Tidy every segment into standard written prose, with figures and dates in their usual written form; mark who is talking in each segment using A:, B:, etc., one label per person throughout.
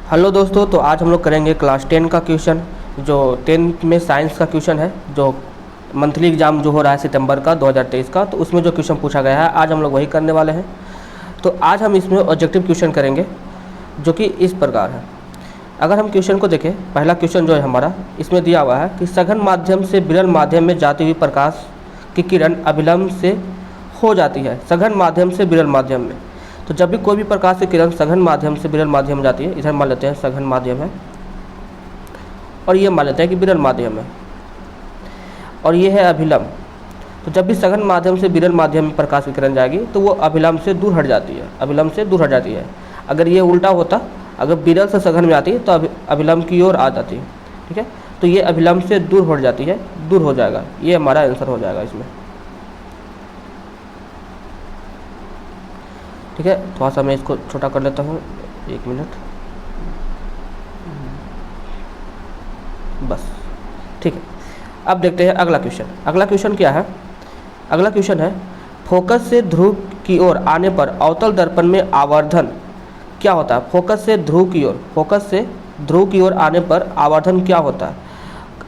A: Hello दोस्तों, तो आज हम लोग करेंगे क्लास 10 का क्वेश्चन जो 10th में साइंस का क्वेश्चन है। जो मंथली एग्ज़ाम जो हो रहा है सितंबर का 2023 का, तो उसमें जो क्वेश्चन पूछा गया है आज हम लोग वही करने वाले हैं। तो आज हम इसमें ऑब्जेक्टिव क्वेश्चन करेंगे जो कि इस प्रकार है। अगर हम क्वेश्चन को देखें, पहला क्वेश्चन जो है हमारा, इसमें दिया हुआ है कि सघन माध्यम से विरल माध्यम में जाती हुई प्रकाश की किरण अभिलंब से हो जाती है। सघन माध्यम से विरल माध्यम में, तो जब भी कोई भी प्रकाश की किरण सघन माध्यम से विरल माध्यम में जाती है, इधर मान लेते हैं सघन माध्यम है और ये मान लेते हैं कि विरल माध्यम है और ये है अभिलंब। तो जब भी सघन माध्यम से विरल माध्यम में प्रकाश की किरण जाएगी तो वो अभिलंब से दूर हट जाती है, अभिलंब से दूर हट जाती है। अगर ये उल्टा होता, अगर विरल से सघन में आती तो अभिलंब की ओर आ जाती है। ठीक है, तो ये अभिलंब से दूर हट जाती है, दूर हो जाएगा। ये हमारा आंसर हो जाएगा इसमें। ठीक है, थोड़ा सा मैं इसको छोटा कर लेता हूँ, 1 मिनट बस। ठीक है, अब देखते हैं अगला क्वेश्चन। अगला क्वेश्चन क्या है? अगला क्वेश्चन है फोकस से ध्रुव की ओर आने पर अवतल दर्पण में आवर्धन क्या होता है? फोकस से ध्रुव की ओर, फोकस से ध्रुव की ओर आने पर आवर्धन क्या होता है?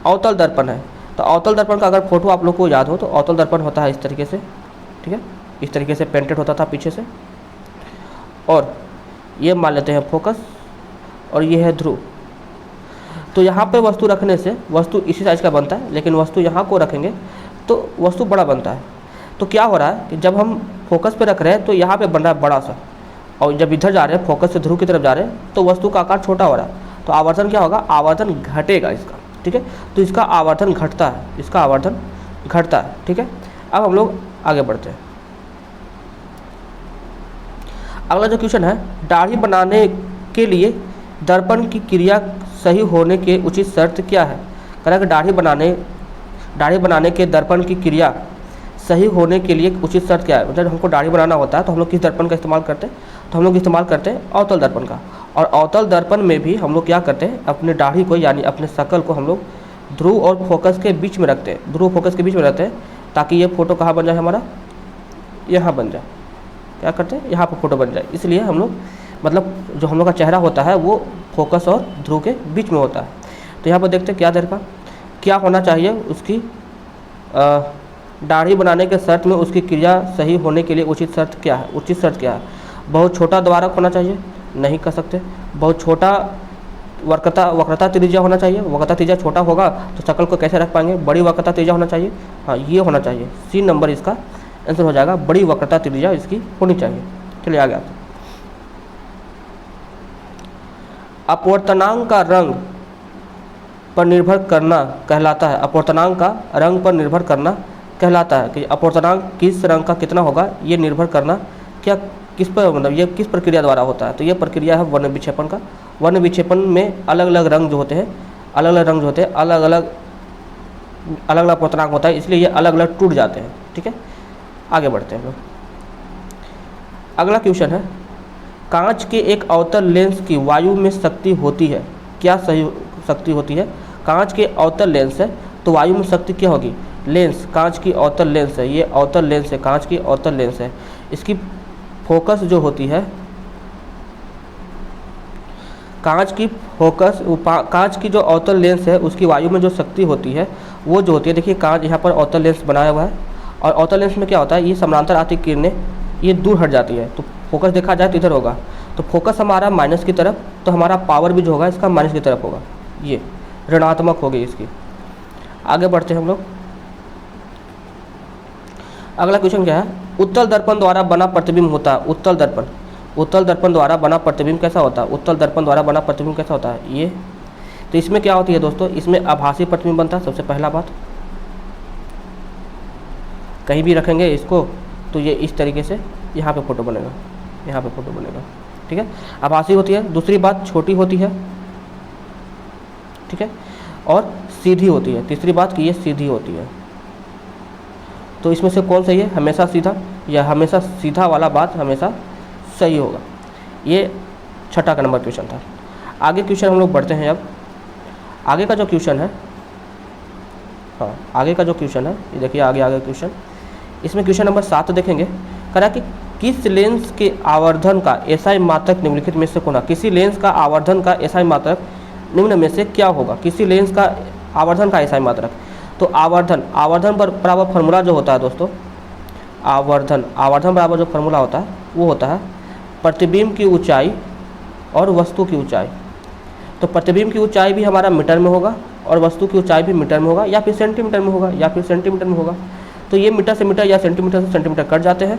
A: अवतल दर्पण है, तो अवतल दर्पण का अगर फोटो आप लोग को याद हो तो अवतल दर्पण होता है इस तरीके से। ठीक है, इस तरीके से पेंटेड होता था पीछे से, और ये मान लेते हैं फोकस और ये है ध्रुव। तो यहाँ पे वस्तु रखने से वस्तु इसी साइज का बनता है, लेकिन वस्तु यहाँ को रखेंगे तो वस्तु बड़ा बनता है। तो क्या हो रहा है कि जब हम फोकस पे रख रहे हैं तो यहाँ पे बन रहा है बड़ा सा, और जब इधर जा रहे हैं फोकस से ध्रुव की तरफ जा रहे हैं तो वस्तु का आकार छोटा हो रहा है। तो आवर्धन क्या होगा? आवर्धन घटेगा इसका। ठीक है, तो इसका आवर्धन घटता है, इसका आवर्धन घटता है। ठीक है, अब हम लोग आगे बढ़ते हैं। अगला जो क्वेश्चन है, दाढ़ी बनाने के लिए दर्पण की क्रिया सही होने के उचित शर्त क्या है? कह रहा है कि दाढ़ी बनाने के दर्पण की क्रिया सही होने के लिए उचित शर्त क्या है? मतलब हमको दाढ़ी बनाना होता है तो हम लोग किस दर्पण का इस्तेमाल करते हैं? तो हम लोग इस्तेमाल करते हैं अवतल दर्पण का। और अवतल दर्पण में भी हम लोग क्या करते हैं? अपने दाढ़ी को यानी अपने शकल को हम लोग ध्रुव और फोकस के बीच में रखते हैं, ध्रुव फोकस के बीच में रखते हैं, ताकि ये फोटो कहाँ बन जाए हमारा? यहाँ बन जाए। क्या करते हैं? यहाँ पर फोटो बन जाए। इसलिए हम लोग, मतलब जो हम लोग का चेहरा होता है वो फोकस और ध्रुव के बीच में होता है। तो यहाँ पर देखते हैं क्या होना चाहिए उसकी दाढ़ी बनाने के शर्त में, उसकी क्रिया सही होने के लिए उचित शर्त क्या है? उचित शर्त क्या है? बहुत छोटा द्वारक होना चाहिए, नहीं कर सकते। बहुत छोटा वक्रता त्रिज्या होना चाहिए, वक्रता त्रिज्या छोटा होगा तो शकल को कैसे रख पाएंगे? बड़ी वक्रता त्रिज्या होना चाहिए, हाँ ये होना चाहिए। C नंबर इसका आंसर हो जाएगा, बड़ी वक्रता त्रिज्या इसकी होनी चाहिए। चलिए आगे आते हैं। अपवर्तनांक का रंग पर निर्भर करना कहलाता है, अपवर्तनांक का रंग पर निर्भर करना कहलाता है कि अपवर्तनांक किस रंग का कितना होगा, ये निर्भर करना क्या किस पर, मतलब ये किस प्रक्रिया द्वारा होता है? तो ये प्रक्रिया है वर्ण विक्षेपण का। वर्ण विक्षेपण में अलग अलग रंग जो होते हैं, अलग अलग अपवर्तनांक होता है, इसलिए ये अलग अलग टूट जाते हैं। ठीक है, आगे बढ़ते हैं लोग। अगला क्वेश्चन है, कांच के एक अवतल लेंस की वायु में शक्ति होती है, क्या सही शक्ति होती है? कांच के अवतल लेंस है तो वायु में शक्ति क्या होगी? लेंस, कांच की अवतल लेंस है, ये अवतल लेंस है, कांच की अवतल लेंस है। इसकी फोकस जो होती है, कांच की जो अवतल लेंस है उसकी वायु में जो शक्ति होती है वो जो होती है, देखिए कांच यहाँ पर अवतल लेंस बनाया हुआ है, और अवतल लेंस में क्या होता है? ये समानांतर आती किरणें ये दूर हट जाती है, तो फोकस देखा जाए तो इधर होगा। तो फोकस हमारा माइनस की तरफ, तो हमारा पावर भी जो होगा इसका माइनस की तरफ होगा, ये ऋणात्मक होगी इसकी। आगे बढ़ते हैं हम लोग। अगला क्वेश्चन क्या है? उत्तल दर्पण द्वारा बना प्रतिबिंब होता है, उत्तल दर्पण द्वारा बना प्रतिबिंब कैसा होता है? उत्तल दर्पण द्वारा बना प्रतिबिंब कैसा होता है? ये तो इसमें क्या होती है दोस्तों? इसमें आभासी प्रतिबिंब बनता है। सबसे पहला बात, कहीं भी रखेंगे इसको तो ये इस तरीके से यहाँ पे फोटो बनेगा, यहाँ पे फोटो बनेगा। ठीक है, आभासी होती है। दूसरी बात, छोटी होती है। ठीक है, और सीधी होती है। तीसरी बात कि ये सीधी होती है। तो इसमें से कौन सही है? हमेशा सीधा, या हमेशा सीधा वाला बात हमेशा सही होगा। ये छठा का नंबर क्वेश्चन था। आगे क्वेश्चन हम लोग बढ़ते हैं। अब आगे का जो क्वेश्चन है, ये देखिए आगे क्वेश्चन, इसमें क्वेश्चन नंबर 7 देखेंगे। कह रहा कि किस लेंस के आवर्धन का एसआई मात्रक निम्नलिखित में से कौन है? किसी लेंस का आवर्धन का एसआई मात्रक निम्न में से क्या होगा? किसी लेंस का आवर्धन का एसआई मात्रक, तो आवर्धन पर बराबर फार्मूला जो होता है दोस्तों, आवर्धन बराबर जो फार्मूला होता है वो होता है प्रतिबिंब की ऊंचाई और वस्तु की ऊंचाई। तो प्रतिबिंब की ऊंचाई भी हमारा मीटर में होगा और वस्तु की ऊंचाई भी मीटर में होगा, या फिर सेंटीमीटर में होगा, या फिर सेंटीमीटर में होगा। तो ये मीटर से मीटर या सेंटीमीटर से सेंटीमीटर कट जाते हैं,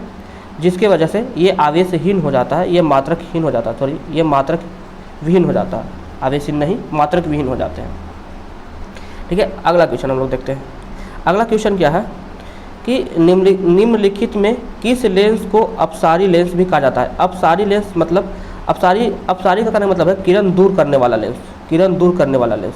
A: जिसके वजह से ये आवेशहीन हो जाता है, ये मात्रकहीन हो जाता है, सॉरी ये मात्रक विहीन हो जाता है, आवेशहीन नहीं मात्रक विहीन हो जाते हैं। ठीक है, अगला क्वेश्चन हम लोग देखते हैं। अगला क्वेश्चन क्या है कि निम्नलिखित में किस लेंस को अपसारी लेंस भी कहा जाता है? अपसारी लेंस मतलब अपसारी का कहने का मतलब है किरण दूर करने वाला लेंस, किरण दूर करने वाला लेंस।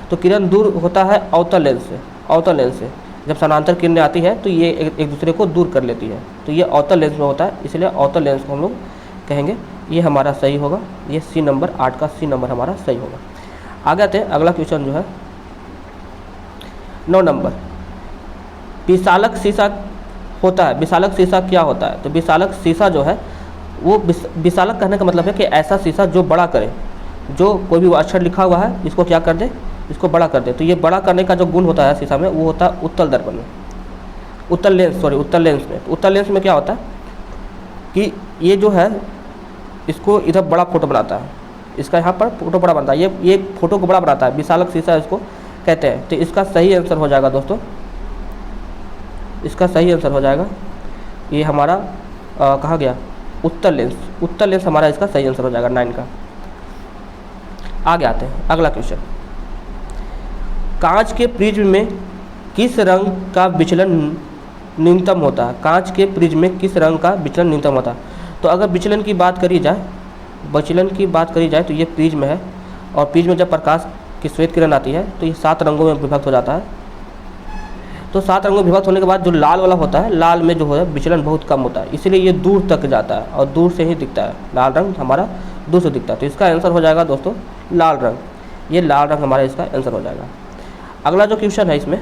A: तो किरण दूर होता है अवतल लेंस से, अवतल लेंस से जब समानांतर किरणें आती है तो ये एक दूसरे को दूर कर लेती है, तो ये अवतल लेंस में होता है, इसलिए अवतल लेंस को हम लोग कहेंगे। ये हमारा सही होगा, ये सी नंबर 8 का सी नंबर हमारा सही होगा। आगे आते हैं, अगला क्वेश्चन जो है 9 नंबर, विशालक शीशा होता है। विशालक शीशा क्या होता है? तो विशालक शीशा जो है वो विशालक कहने का मतलब है कि ऐसा शीशा जो बड़ा करे, जो कोई भी अक्षर लिखा हुआ है इसको क्या कर दे, इसको बड़ा कर दे। तो ये बड़ा करने का जो गुण होता है शीशा में वो होता है उत्तल दर्पण में, उत्तल लेंस में। उत्तल लेंस में क्या होता है कि ये जो है इसको इधर बड़ा फोटो बनाता है, इसका यहाँ पर फोटो बड़ा बनता है, ये फोटो को बड़ा बनाता है, विशालक शीशा इसको कहते हैं। तो इसका सही आंसर हो जाएगा दोस्तों, इसका सही आंसर हो जाएगा ये हमारा कहाँ गया, उत्तल लेंस हमारा इसका सही आंसर हो जाएगा 9 का। आगे आते हैं, अगला क्वेश्चन, कांच के प्रिज्म में किस रंग का विचलन न्यूनतम होता है? कांच के प्रिज्म में किस रंग का विचलन न्यूनतम होता है? तो अगर विचलन की बात करी जाए तो ये प्रिज्म है, और प्रिज्म में जब प्रकाश की श्वेत किरण आती है तो ये 7 रंगों में विभक्त हो जाता है। तो 7 रंगों में विभक्त होने के बाद जो लाल वाला होता है, लाल में जो है विचलन बहुत कम होता है, इसलिए ये दूर तक जाता है और दूर से ही दिखता है, लाल रंग हमारा दूर से दिखता है। तो इसका आंसर हो जाएगा दोस्तों लाल रंग, ये लाल रंग हमारा इसका आंसर हो जाएगा। अगला जो क्वेश्चन है इसमें,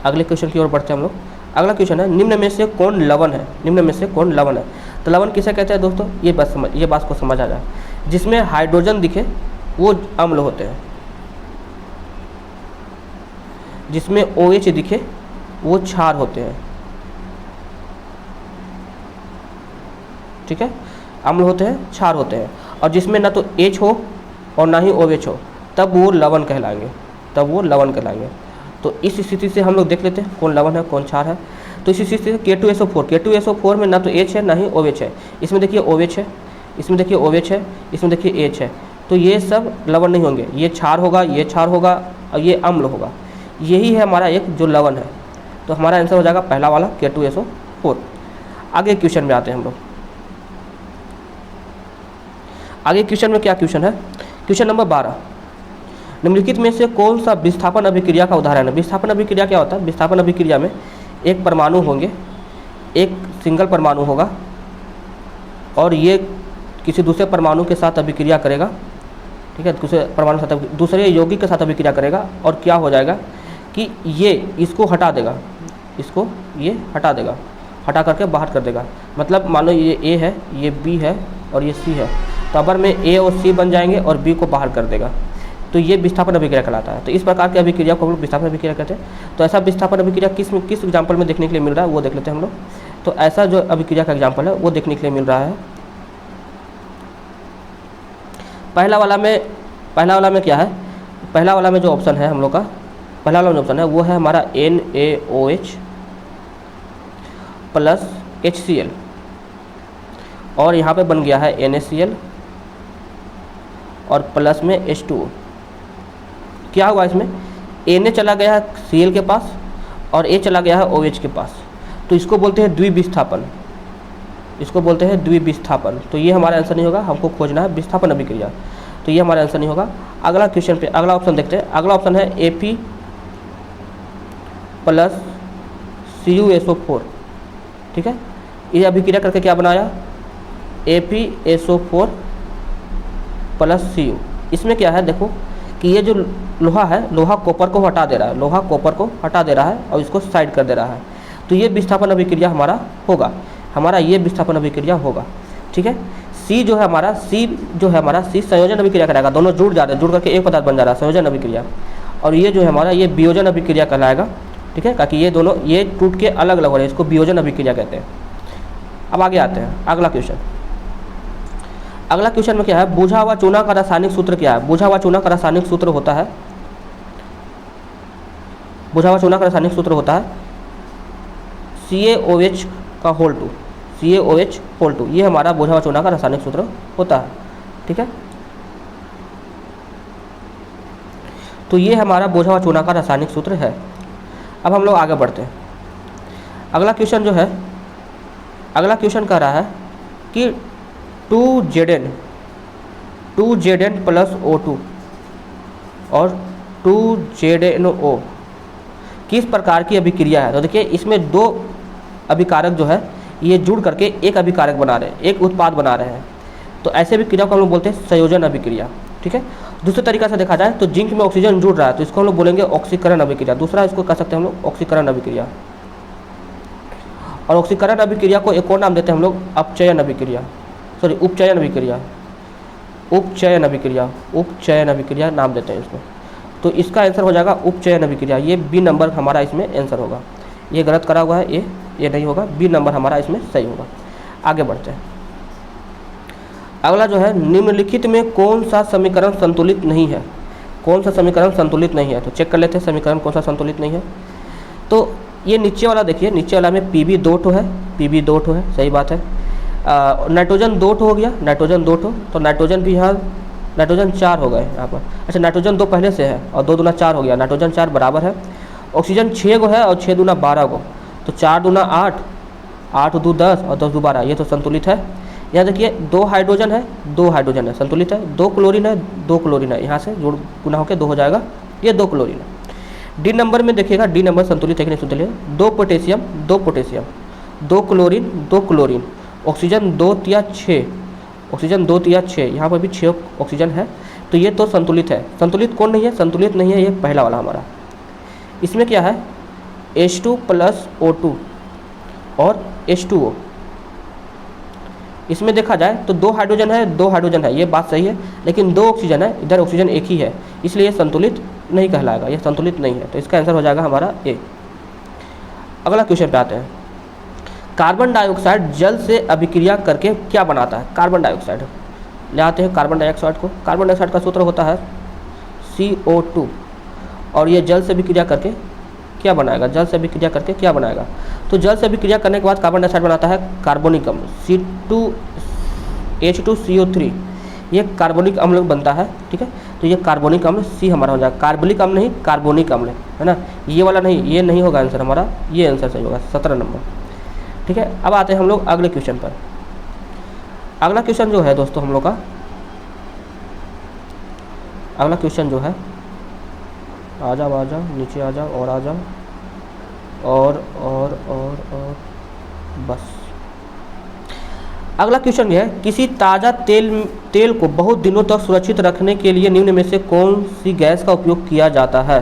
A: अगले क्वेश्चन की ओर बढ़ते हैं हम लोग। अगला क्वेश्चन है, निम्न में से कौन लवण है? तो लवण किसे कहते हैं दोस्तों? ये बात को समझ आ जाए। जिसमें हाइड्रोजन दिखे वो अम्ल होते हैं, जिसमें OH दिखे वो क्षार होते हैं। ठीक है, अम्ल होते हैं, क्षार होते हैं। और जिसमें ना तो H हो और ना ही OH हो तब वो लवण कहलाएंगे, तो इस स्थिति से हम लोग देख लेते हैं कौन लवण है कौन क्षार है। तो इस स्थिति से K2SO4 में ना तो H है ना ही OH है, इसमें देखिए OH है, इसमें देखिए OH है, इसमें देखिए H है, तो ये सब लवण नहीं होंगे, ये क्षार होगा, ये क्षार होगा और ये अम्ल होगा। यही है हमारा एक जो लवण है, तो हमारा आंसर हो जाएगा पहला वाला K2SO4। आगे क्वेश्चन में आते हैं हम लोग। आगे क्वेश्चन में क्या क्वेश्चन है, क्वेश्चन नंबर 12, निम्नलिखित में से कौन सा विस्थापन अभिक्रिया का उदाहरण है? विस्थापन अभिक्रिया क्या होता है? विस्थापन अभिक्रिया में एक परमाणु होंगे, एक सिंगल परमाणु होगा और ये किसी दूसरे परमाणु के साथ अभिक्रिया करेगा। ठीक है, दूसरे परमाणु के साथ, दूसरे यौगिक के साथ अभिक्रिया करेगा और क्या हो जाएगा कि ये इसको हटा देगा, इसको ये हटा देगा, हटा करके बाहर कर देगा। मतलब मान लो ये A है, ये B है और ये C है, तो अबर में A और C बन जाएंगे और B को बाहर कर देगा, तो ये विस्थापन अभिक्रिया कहलाता है। तो इस प्रकार की अभिक्रिया को हम लोग विस्थापन अभिक्रिया कहते हैं। तो ऐसा विस्थापन अभिक्रिया किस एग्जाम्पल में देखने के लिए मिल रहा है वो देख लेते हैं हम लोग। तो ऐसा जो अभिक्रिया का एग्जाम्पल है वो देखने के लिए मिल रहा है, पहला वाला में क्या है, पहला वाला में जो ऑप्शन है हम लोग का, पहला वाला जो ऑप्शन है वो है हमारा NaOH प्लस HCl, और यहाँ पे बन गया है NaCl और प्लस में H2O। क्या हुआ इसमें, Na चला गया है Cl के पास और A चला गया है OH के पास, तो इसको बोलते हैं द्विविस्थापन, तो ये हमारा आंसर नहीं होगा, हमको खोजना है विस्थापन अभिक्रिया, तो ये हमारा आंसर नहीं होगा। अगला क्वेश्चन पे अगला ऑप्शन देखते हैं। अगला ऑप्शन है Ap प्लस CuSO4। ठीक है, ये अभिक्रिया करके क्या बनाया, ApSO4 प्लस Cu। इसमें क्या है देखो कि ये जो लोहा है, लोहा कॉपर को हटा दे रहा है, और इसको साइड कर दे रहा है, तो ये विस्थापन अभिक्रिया हमारा होगा। हमारा ये विस्थापन अभिक्रिया होगा। ठीक है, सी जो है हमारा सी संयोजन अभिक्रिया कराएगा, दोनों जुड़ जा रहे हैं, जुड़ करके एक पदार्थ बन जा रहा है, संयोजन अभिक्रिया। और ये जो है हमारा ये वियोजन अभिक्रिया कहलाएगा। ठीक है, ताकि ये दोनों ये टूट के अलग अलग हो रहे हैं, इसको वियोजन अभिक्रिया कहते हैं। अब आगे आते हैं अगला क्वेश्चन। अगला क्वेश्चन में क्या है, बुझा हुआ चूना का रासायनिक सूत्र क्या है। बुझा हुआ चूना का रासायनिक सूत्र होता है, बुझा हुआ चूना का रासायनिक सूत्र होता है CaOH का होल 2, CaOH होल 2, ये हमारा बुझा हुआ चूना का रासायनिक सूत्र होता है। ठीक है, तो ये हमारा बुझा हुआ चूना का रासायनिक सूत्र है। अब हम लोग आगे बढ़ते हैं। अगला क्वेश्चन जो है, अगला क्वेश्चन कह रहा है कि 2Zn प्लस O2 और 2ZnO किस प्रकार की अभिक्रिया है। तो देखिए इसमें दो अभिकारक जो है ये जुड़ करके एक अभिकारक बना रहे हैं, एक उत्पाद बना रहे हैं। तो ऐसे अभिक्रिया को हम लोग बोलते हैं संयोजन अभिक्रिया। ठीक है, दूसरे तरीके से देखा जाए तो जिंक में ऑक्सीजन जुड़ रहा है तो इसको हम लोग बोलेंगे ऑक्सीकरण अभिक्रिया। दूसरा इसको कह सकते हैं हम लोग ऑक्सीकरण अभिक्रिया। और ऑक्सीकरण अभिक्रिया को एक और नाम देते हैं हम लोग उपचयन अभिक्रिया, सॉरी उपचयन अभिक्रिया, उपचयन अभिक्रिया, उपचयन अभिक्रिया नाम देते हैं इसको। तो इसका आंसर हो जाएगा उपचयन अभिक्रिया। ये बी नंबर हमारा इसमें आंसर होगा। ये गलत करा हुआ है, ये नहीं होगा, बी नंबर हमारा इसमें सही होगा। आगे बढ़ते हैं। अगला जो है, निम्नलिखित में कौन सा समीकरण संतुलित नहीं है। कौन सा समीकरण संतुलित नहीं है, तो चेक कर लेते हैं समीकरण कौन सा संतुलित नहीं है। तो ये नीचे वाला देखिए, नीचे वाला में Pb 2 ठो है, Pb 2 ठो है, सही बात है। नाइट्रोजन 2 ठो हो गया, नाइट्रोजन 2 ठो, तो नाइट्रोजन भी यहाँ नाइट्रोजन 4 हो गए यहाँ पर। अच्छा, नाइट्रोजन 2 पहले से है और 2 दूना 4 हो गया, नाइट्रोजन 4 बराबर है। ऑक्सीजन 6 गो है और 6 दूना 12 गो, तो 4 दूना 8, 8 2 10 और 10 2 12, ये तो संतुलित है। यहाँ देखिए 2 हाइड्रोजन है, 2 हाइड्रोजन है, संतुलित है। 2 क्लोरीन है, 2 क्लोरीन है, यहाँ से जुड़ गुना होकर 2 हो जाएगा, ये 2 क्लोरीन है। डी नंबर में देखिएगा, डी नंबर संतुलित है कि नहीं संतुलित है। 2 potassium, 2 potassium, 2 chlorine, 2 chlorine, oxygen 2 तिया 6, ऑक्सीजन 2 तिया 6, यहाँ पर भी 6 ऑक्सीजन है, तो ये तो संतुलित है। संतुलित कौन नहीं है, संतुलित नहीं है ये पहला वाला हमारा। इसमें क्या है, H2 प्लस O2 और H2O। इसमें देखा जाए तो 2 हाइड्रोजन है, 2 हाइड्रोजन है, ये बात सही है, लेकिन 2 ऑक्सीजन है, इधर ऑक्सीजन एक ही है, इसलिए ये संतुलित नहीं कहलाएगा, ये संतुलित नहीं है। तो इसका आंसर हो जाएगा हमारा ए। अगला क्वेश्चन पे आते हैं। कार्बन डाइऑक्साइड जल से अभिक्रिया करके क्या बनाता है। कार्बन डाइऑक्साइड ले आते हैं, कार्बन डाइऑक्साइड को। कार्बन डाइऑक्साइड का सूत्र होता है CO2 और ये जल से अभिक्रिया करके क्या बनाएगा, जल से अभिक्रिया करके क्या बनाएगा। तो जल से अभिक्रिया करने के बाद कार्बन डाइऑक्साइड बनाता है कार्बोनिक अम्ल C2H2CO3, ये कार्बोनिक अम्ल बनता है। ठीक है, तो ये कार्बोनिक अम्ल सी हमारा हो जाएगा, कार्बनिक अम्ल नहीं कार्बोनिक अम्ल है ना, ये वाला नहीं, ये नहीं होगा आंसर हमारा, ये आंसर सही होगा 17 नंबर। ठीक है, अब आते हैं हम लोग अगले क्वेश्चन पर। अगला क्वेश्चन जो है दोस्तों हम लोग का, अगला क्वेश्चन जो है, आ जाओ नीचे आ जाओ और आ जाओ और बस। अगला क्वेश्चन ये है, किसी ताज़ा तेल को बहुत दिनों तक सुरक्षित रखने के लिए निम्न में से कौन सी गैस का उपयोग किया जाता है।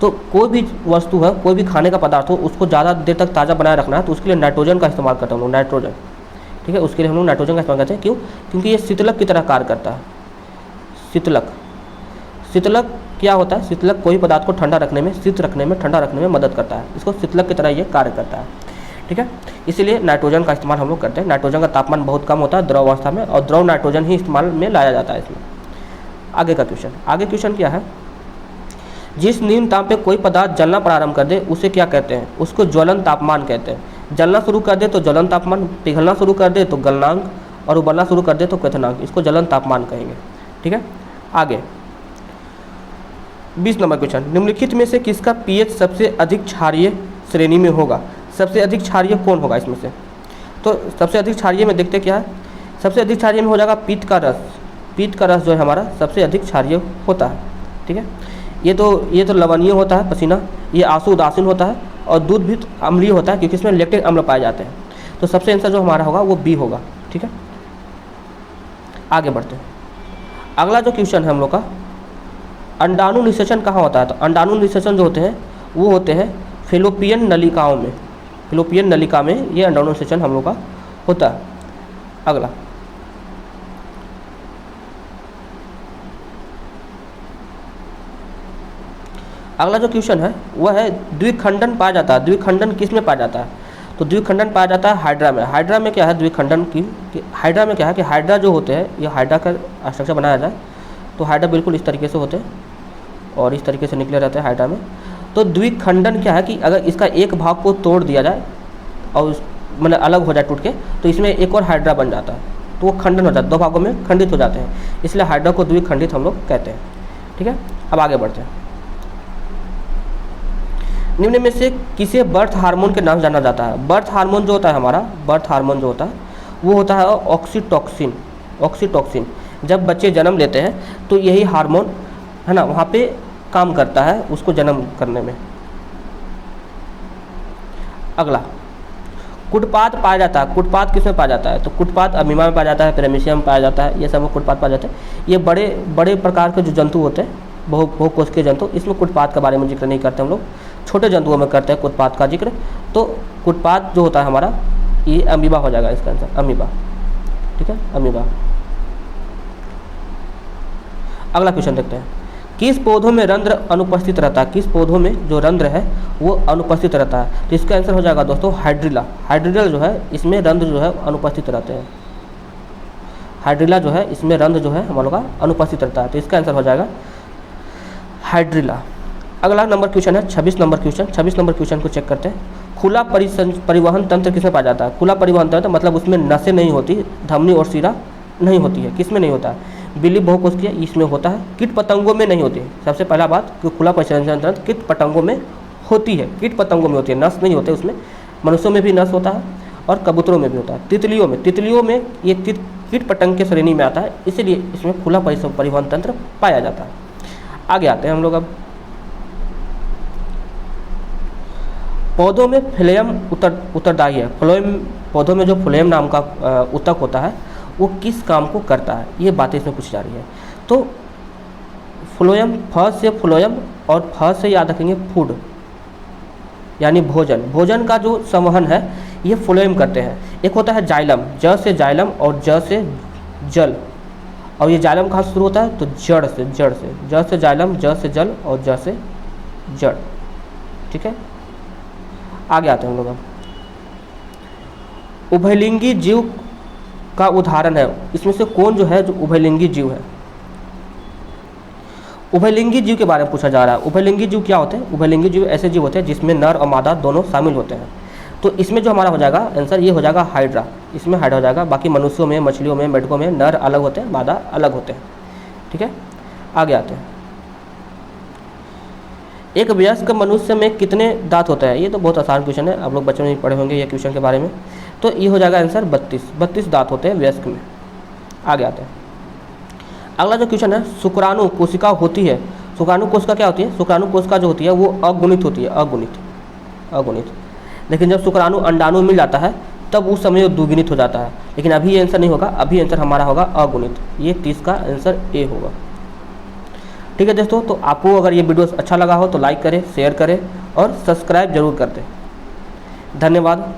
A: तो कोई भी वस्तु है, कोई भी खाने का पदार्थ हो, उसको ज़्यादा देर तक ताज़ा बनाए रखना है तो उसके लिए नाइट्रोजन का इस्तेमाल करते हैं हम लोग, नाइट्रोजन। ठीक है, उसके लिए हम लोग नाइट्रोजन का इस्तेमाल करते हैं। क्यों, क्योंकि ये शीतलक की तरह कार्य करता है। शीतलक, शीतलक क्या होता है, शीतलक कोई पदार्थ को ठंडा रखने में, शीत रखने में, ठंडा रखने में मदद करता है, इसको शीतलक की तरह ये कार्य करता है। ठीक है, इसीलिए नाइट्रोजन का इस्तेमाल हम लोग करते हैं। नाइट्रोजन का तापमान बहुत कम होता है द्रव अवस्था में और द्रव नाइट्रोजन ही इस्तेमाल में लाया जाता है इसमें। आगे का क्वेश्चन, आगे क्वेश्चन क्या है, जिस निम्न ताप पे कोई पदार्थ जलना प्रारंभ कर दे उसे क्या कहते हैं, उसको ज्वलन तापमान कहते हैं। जलना शुरू कर दे तो ज्वलन तापमान, पिघलना शुरू कर दे तो गलनांक और उबलना शुरू कर दे तो क्वथनांक, इसको ज्वलन तापमान कहेंगे। ठीक है, आगे 20 नंबर क्वेश्चन, निम्नलिखित में से किसका pH सबसे अधिक क्षारीय श्रेणी में होगा। सबसे अधिक क्षारीय कौन होगा इसमें से, तो सबसे अधिक क्षारीय में देखते क्या है, सबसे अधिक क्षारीय में हो जाएगा पीत का रस। पीत का रस जो है हमारा सबसे अधिक क्षारीय होता है। ठीक है, ये तो लवणीय होता है पसीना, ये आंसू उदासीन होता है और दूध भी अम्लीय होता है क्योंकि इसमें लैक्टिक अम्ल पाए जाते हैं। तो सबसे आंसर जो हमारा होगा वो बी होगा। ठीक है, आगे बढ़ते हैं। अगला जो क्वेश्चन है हम लोग का, अंडाणु निषेचन कहाँ होता है। तो अंडाणु निषेचन जो होते हैं वो होते हैं फेलोपियन नलिकाओं में, फेलोपियन नलिका में ये अंडाणु निषेचन हम लोग का होता है। अगला अगला जो क्वेश्चन है वह है द्विखंडन पाया जाता है। द्विखंडन किस में पाया जाता है? तो द्विखंडन पाया जाता है हाइड्रा में। हाइड्रा में क्या है द्विखंडन की हाइड्रा में क्या है कि हाइड्रा जो होते हैं, ये हाइड्रा का स्ट्रक्चर बनाया जाए तो हाइड्रा बिल्कुल इस तरीके से होते हैं और इस तरीके से निकले रहते हैं हाइड्रा में। तो द्विखंडन क्या है कि अगर इसका एक भाग को तोड़ दिया जाए और मतलब अलग हो जाए टूट के, तो इसमें एक और हाइड्रा बन जाता है, तो वो खंडन हो जाता है, दो भागों में खंडित हो जाते हैं, इसलिए हाइड्रा को द्विखंडित हम लोग कहते हैं। ठीक है, अब आगे बढ़ते हैं। निम्न में से किसे बर्थ हार्मोन के नाम से जाना जाता है? बर्थ हार्मोन जो होता है हमारा, बर्थ हार्मोन जो होता है वो होता है ऑक्सीटॉक्सिन। ऑक्सीटॉक्सिन जब बच्चे जन्म लेते हैं तो यही हार्मोन है ना वहाँ पे काम करता है उसको जन्म करने में। अगला कुटपाद पाया जाता है। कुटपाद किसमें पाया जाता है? तो कुटपाद अमीबा में पाया जाता है, प्रेमिशियम में पाया जाता है, ये सब में कुटपाद पाया जाता है। ये बड़े बड़े प्रकार के जो जंतु होते हैं, बहुकोशिकीय जंतु, इसमें कुटपाद के बारे में जिक्र नहीं करते हम लोग, छोटे जंतुओं में करते हैं कुटपाद का जिक्र। तो कुटपाद जो होता है हमारा ये अमीबा हो जाएगा इसका आंसर, अमीबा। ठीक है, अमीबा। अगला क्वेश्चन देखते हैं। किस पौधों में रंध्र अनुपस्थित रहता है? किस पौधों में जो रंध्र है वो अनुपस्थित रहता है? तो इसका आंसर हो जाएगा दोस्तों हाइड्रिला। हाइड्रिला जो है इसमें रंध्र जो है अनुपस्थित रहते हैं। हाइड्रिला जो है इसमें रंध्र जो है हम लोग का अनुपस्थित रहता है, तो इसका आंसर हो जाएगा हाइड्रिला। अगला नंबर क्वेश्चन है 26 नंबर क्वेश्चन। 26 नंबर क्वेश्चन को चेक करते हैं। खुला परिवहन तंत्र किसमें पाया जाता है? खुला परिवहन तंत्र मतलब उसमें नसें नहीं होती, धमनी और शिरा नहीं होती है। किसमें नहीं होता है? बिल्ली बहुकोशिकीय इसमें होता है। कीट पतंगों में नहीं होती है। सबसे पहला बात कि खुला परिवहन तंत्र कीट पतंगों में होती है, कीट पतंगों में होती है, नस नहीं होते उसमें। मनुष्यों में भी नस होता है और कबूतरों में भी होता है। तितलियों में ये कीट पतंग के श्रेणी में आता है, इसीलिए इसमें खुला परिवहन तंत्र पाया जाता है। आगे आते हैं हम लोग। अब पौधों में फ्लोएम उत्तरदायी है। फ्लोएम पौधों में जो फ्लोएम नाम का ऊतक होता है वो किस काम को करता है, ये बातें इसमें पूछी जा रही है। तो फ्लोएम, फ से फ्लोएम और फ से याद रखेंगे फूड यानी भोजन। भोजन का जो संवहन है ये फ्लोएम करते हैं। एक होता है जाइलम, ज से जाइलम और ज से जल, और ये जाइलम कहाँ से शुरू होता है? तो जड़ से, ज से जाइलम, ज से जल और ज से जड़। ठीक है, आगे आते हैं हम लोग। उभयलिंगी जीव का उदाहरण है, इसमें से कौन जो है जो उभयलिंगी जीव है? उभयलिंगी जीव के बारे में पूछा जा रहा है। उभयलिंगी जीव क्या होते हैं? उभयलिंगी जीव ऐसे जीव होते हैं जिसमें नर और मादा दोनों शामिल होते हैं। तो इसमें जो हमारा हो जाएगा आंसर ये हो जाएगा हाइड्रा, इसमें हाइड्रा हो जाएगा। बाकी मनुष्यों में, मछलियों में, मेढकों में नर अलग होते हैं, मादा अलग होते हैं। ठीक है, आगे आते हैं। एक वयस्क मनुष्य में कितने दांत होते हैं? ये तो बहुत आसान क्वेश्चन है, आप लोग बच्चों में पढ़े होंगे ये क्वेश्चन के बारे में। तो ये हो जाएगा आंसर 32 दांत होते हैं वयस्क में। आगे आते हैं। अगला जो क्वेश्चन है, शुक्राणु कोशिका होती है। शुक्राणु कोशिका क्या होती है? शुक्राणु कोशिका जो होती है वो अगुणित होती है, अगुणित। लेकिन जब शुक्राणु अंडाणु मिल जाता है तब उस समय वो द्विगुणित हो जाता है। लेकिन अभी ये आंसर नहीं होगा, अभी आंसर हमारा होगा अगुणित। ये 30 का आंसर ए होगा। ठीक है दोस्तों, तो आपको अगर ये वीडियो अच्छा लगा हो तो लाइक करें, शेयर करें और सब्सक्राइब जरूर कर दें। धन्यवाद।